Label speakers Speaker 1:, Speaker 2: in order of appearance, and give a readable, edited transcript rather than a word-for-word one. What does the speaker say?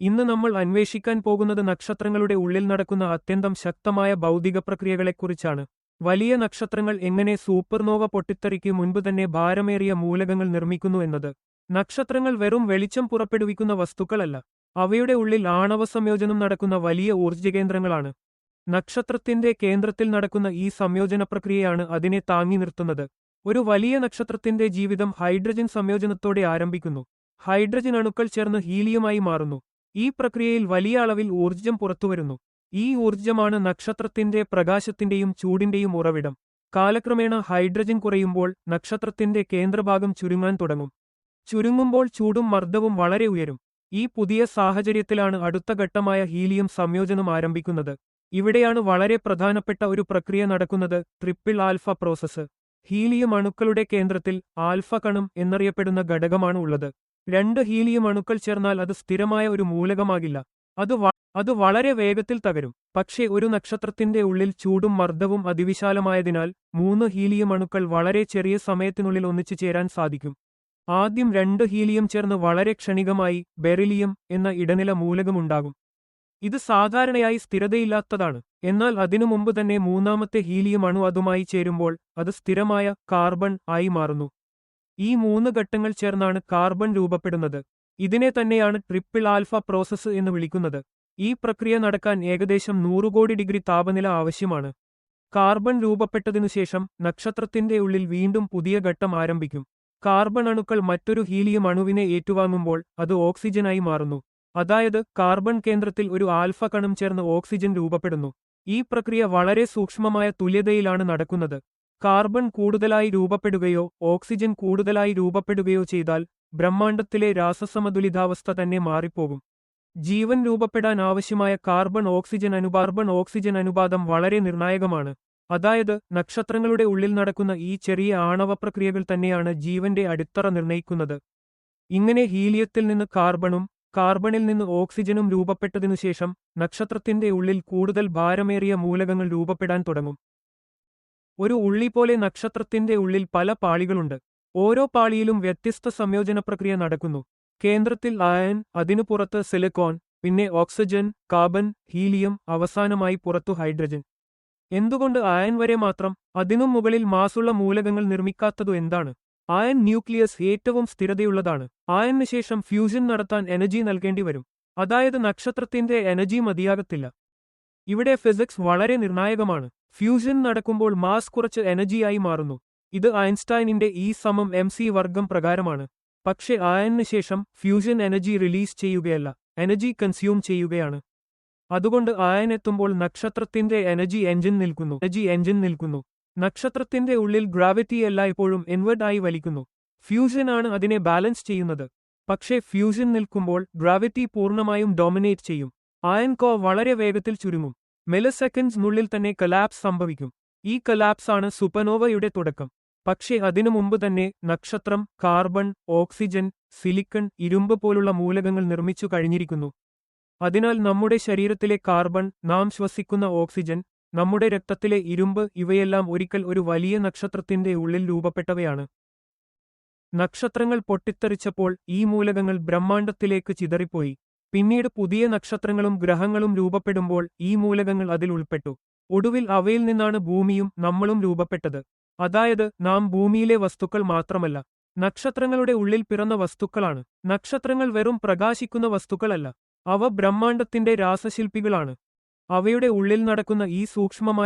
Speaker 1: ഇന്ന് നമ്മൾ അന്വേഷിക്കാൻ പോകുന്നത് നക്ഷത്രങ്ങളുടെ ഉള്ളിൽ നടക്കുന്ന അത്യന്തം ശക്തമായ ഭൗതിക പ്രക്രിയകളെക്കുറിച്ചാണ്. വലിയ നക്ഷത്രങ്ങൾ എങ്ങനെ സൂപ്പർനോവ പൊട്ടിത്തെറിക്ക് മുൻപ് തന്നെ ഭാരമേറിയ മൂലകങ്ങൾ നിർമ്മിക്കുന്നു എന്നത്. നക്ഷത്രങ്ങൾ വെറും വെളിച്ചം പുറപ്പെടുവിക്കുന്ന വസ്തുക്കളല്ല. അവയുടെ ഉള്ളിൽ ആണവ സംയോജനം നടക്കുന്ന വലിയ ഊർജ്ജകേന്ദ്രങ്ങളാണ്. നക്ഷത്രത്തിന്റെ കേന്ദ്രത്തിൽ നടക്കുന്ന ഈ സംയോജന പ്രക്രിയയാണ് അതിനെ താങ്ങി നിർത്തുന്നത്. ഒരു വലിയ നക്ഷത്രത്തിന്റെ ജീവിതം ഹൈഡ്രജൻ സംയോജനത്തോടെ ആരംഭിക്കുന്നു. ഹൈഡ്രജൻ അണുക്കൾ ചേർന്ന് ഹീലിയമായി മാറുന്നു. ഈ പ്രക്രിയയിൽ വലിയ അളവിൽ ഊർജ്ജം പുറത്തുവരുന്നു. ഈ ഊർജ്ജമാണ് നക്ഷത്രത്തിന്റെ പ്രകാശത്തിന്റെയും ചൂടിന്റെയും ഉറവിടം. കാലക്രമേണ ഹൈഡ്രജൻ കുറയുമ്പോൾ നക്ഷത്രത്തിന്റെ കേന്ദ്രഭാഗം ചുരുങ്ങാൻ തുടങ്ങും. ചുരുങ്ങുമ്പോൾ ചൂടും മർദ്ദവും വളരെ ഉയരും. ഈ പുതിയ സാഹചര്യത്തിലാണ് അടുത്ത ഘട്ടമായ ഹീലിയം സംയോജനം ആരംഭിക്കുന്നത്. ഇവിടെയാണ് വളരെ പ്രധാനപ്പെട്ട ഒരു പ്രക്രിയ നടക്കുന്നത്, ട്രിപ്പിൾ ആൽഫ പ്രോസസ്സ്. ഹീലിയം അണുക്കളുടെ കേന്ദ്രത്തിൽ ആൽഫ കണം എന്നറിയപ്പെടുന്ന ഘടകമാണ് ഉള്ളത്. രണ്ട് ഹീലിയം അണുക്കൾ ചേർന്നാൽ അത് സ്ഥിരമായ ഒരു മൂലകമാകില്ല. അത് വളരെ വേഗത്തിൽ തകരും. പക്ഷേ ഒരു നക്ഷത്രത്തിന്റെ ഉള്ളിൽ ചൂടും മർദ്ദവും അതിവിശാലമായതിനാൽ മൂന്ന് ഹീലിയം അണുക്കൾ വളരെ ചെറിയ സമയത്തിനുള്ളിൽ ഒന്നിച്ചു ചേരാൻ സാധിക്കും. ആദ്യം രണ്ട് ഹീലിയം ചേർന്ന് വളരെ ക്ഷണികമായി ബെറിലിയം എന്ന ഇടനില മൂലകമുണ്ടാകും. ഇത് സാധാരണയായി സ്ഥിരതയില്ലാത്തതാണ്. എന്നാൽ അതിനു മുമ്പ് തന്നെ മൂന്നാമത്തെ ഹീലിയം അണു അതുമായി ചേരുമ്പോൾ അത് സ്ഥിരമായ കാർബൺ ആയി മാറുന്നു. ഈ മൂന്ന് ഘട്ടങ്ങൾ ചേർന്നാണ് കാർബൺ രൂപപ്പെടുന്നത്. ഇതിനെ തന്നെയാണ് ട്രിപ്പിൾ ആൽഫ പ്രോസസ്സ് എന്ന് വിളിക്കുന്നത്. ഈ പ്രക്രിയ നടക്കാൻ ഏകദേശം 100 കോടി ഡിഗ്രി താപനില ആവശ്യമാണ്. കാർബൺ രൂപപ്പെട്ടതിനുശേഷം നക്ഷത്രത്തിന്റെ ഉള്ളിൽ വീണ്ടും പുതിയ ഘട്ടം ആരംഭിക്കും. കാർബൺ അണുക്കൾ മറ്റൊരു ഹീലിയം അണുവിനെ ഏറ്റുവാങ്ങുമ്പോൾ അത് ഓക്സിജനായി മാറുന്നു. അതായത് കാർബൺ കേന്ദ്രത്തിൽ ഒരു ആൽഫ കണം ചേർന്ന് ഓക്സിജൻ രൂപപ്പെടുന്നു. ഈ പ്രക്രിയ വളരെ സൂക്ഷ്മമായ തുല്യതയിലാണ് നടക്കുന്നത്. കാർബൺ കൂടുതലായി രൂപപ്പെടുകയോ ഓക്സിജൻ കൂടുതലായി രൂപപ്പെടുകയോ ചെയ്താൽ ബ്രഹ്മാണ്ഡത്തിലെ രാസസമതുലിതാവസ്ഥ തന്നെ മാറിപ്പോകും. ജീവൻ രൂപപ്പെടാൻ ആവശ്യമായ കാർബൺ ഓക്സിജൻ അനുപാതം വളരെ നിർണായകമാണ്. അതായത് നക്ഷത്രങ്ങളുടെ ഉള്ളിൽ നടക്കുന്ന ഈ ചെറിയ ആണവ പ്രക്രിയകൾ തന്നെയാണ് ജീവന്റെ അടിത്തറ നിർണയിക്കുന്നത്. ഇങ്ങനെ ഹീലിയത്തിൽ നിന്ന് കാർബണിൽ നിന്ന് ഓക്സിജനും രൂപപ്പെട്ടതിനുശേഷം നക്ഷത്രത്തിന്റെ ഉള്ളിൽ കൂടുതൽ ഭാരമേറിയ മൂലകങ്ങൾ രൂപപ്പെടാൻ തുടങ്ങും. ഒരു ഉള്ളി പോലെ നക്ഷത്രത്തിന്റെ ഉള്ളിൽ പല പാളികളുണ്ട്. ഓരോ പാളിയിലും വ്യത്യസ്ത സംയോജന പ്രക്രിയ നടക്കുന്നു. കേന്ദ്രത്തിൽ അയൺ, അതിനു പുറത്ത് സിലിക്കോൺ, പിന്നെ ഓക്സിജൻ, കാർബൺ, ഹീലിയം, അവസാനമായി പുറത്തു ഹൈഡ്രജൻ. എന്തുകൊണ്ട് അയൺ വരെ മാത്രം? അതിനും മുകളിൽ മാസുള്ള മൂലകങ്ങൾ നിർമ്മിക്കാത്തതു എന്താണ്? അയൺ ന്യൂക്ലിയസ് ഏറ്റവും സ്ഥിരതയുള്ളതാണ്. അയണിന് ശേഷം ഫ്യൂഷൻ നടത്താൻ എനർജി നൽകേണ്ടി വരും. അതായത് നക്ഷത്രത്തിന്റെ എനർജി മതിയാകത്തില്ല. ഇവിടെ ഫിസിക്സ് വളരെ നിർണായകമാണ്. ഫ്യൂഷൻ നടക്കുമ്പോൾ മാസ് കുറച്ച് എനർജിയായി മാറുന്നു. ഇത് ഐൻസ്റ്റൈനിന്റെ E=mc വർഗം പ്രകാരമാണ്. പക്ഷേ അയണിന് ശേഷം ഫ്യൂഷൻ എനർജി റിലീസ് ചെയ്യുകയല്ല, എനർജി കൺസ്യൂം ചെയ്യുകയാണ്. അതുകൊണ്ട് അയൺ എത്തുമ്പോൾ നക്ഷത്രത്തിന്റെ എനർജി എഞ്ചിൻ നിൽക്കുന്നു. നക്ഷത്രത്തിന്റെ ഉള്ളിൽ ഗ്രാവിറ്റി എല്ലായ്പ്പോഴും ഇൻവേർട്ട് ആയി വലിക്കുന്നു. ഫ്യൂഷൻ ആണ് അതിനെ ബാലൻസ് ചെയ്യുന്നത്. പക്ഷേ ഫ്യൂഷൻ നിൽക്കുമ്പോൾ ഗ്രാവിറ്റി പൂർണ്ണമായും ഡോമിനേറ്റ് ചെയ്യും. അയൺ കോർ വളരെ വേഗത്തിൽ ചുരുങ്ങും. മില്ലിസെക്കൻഡ്സിനുള്ളിൽ തന്നെ കൊലാപ്സ് സംഭവിക്കും. ഈ കൊലാപ്സ് ആണ് സുപ്പർനോവയുടെ തുടക്കം. പക്ഷേ അതിനു മുമ്പ് തന്നെ നക്ഷത്രം കാർബൺ, ഓക്സിജൻ, സിലിക്കൺ, ഇരുമ്പ് പോലുള്ള മൂലകങ്ങൾ നിർമ്മിച്ചു കഴിഞ്ഞിരിക്കുന്നു. അതിനാൽ നമ്മുടെ ശരീരത്തിലെ കാർബൺ, നാം ശ്വസിക്കുന്ന ഓക്സിജൻ, നമ്മുടെ രക്തത്തിലെ ഇരുമ്പ്, ഇവയെല്ലാം ഒരിക്കൽ ഒരു വലിയ നക്ഷത്രത്തിന്റെ ഉള്ളിൽ രൂപപ്പെട്ടവയാണ്. നക്ഷത്രങ്ങൾ പൊട്ടിത്തെറിച്ചപ്പോൾ ഈ മൂലകങ്ങൾ ബ്രഹ്മാണ്ഡത്തിലേക്ക് ചിതറിപ്പോയി. പിന്നീട് പുതിയ നക്ഷത്രങ്ങളും ഗ്രഹങ്ങളും രൂപപ്പെടുമ്പോൾ ഈ മൂലകങ്ങൾ അതിൽ ഉൾപ്പെട്ടു. ഒടുവിൽ അവയിൽ നിന്നാണ് ഭൂമിയും നമ്മളും രൂപപ്പെട്ടത്. അതായത് നാം ഭൂമിയിലെ വസ്തുക്കൾ മാത്രമല്ല, നക്ഷത്രങ്ങളുടെ ഉള്ളിൽ പിറന്ന വസ്തുക്കളാണ്. നക്ഷത്രങ്ങൾ വെറും പ്രകാശിക്കുന്ന വസ്തുക്കളല്ല, അവ ബ്രഹ്മാണ്ഡത്തിന്റെ രാസശില്പികളാണ്. അവയുടെ ഉള്ളിൽ നടക്കുന്ന ഈ സൂക്ഷ്മമായ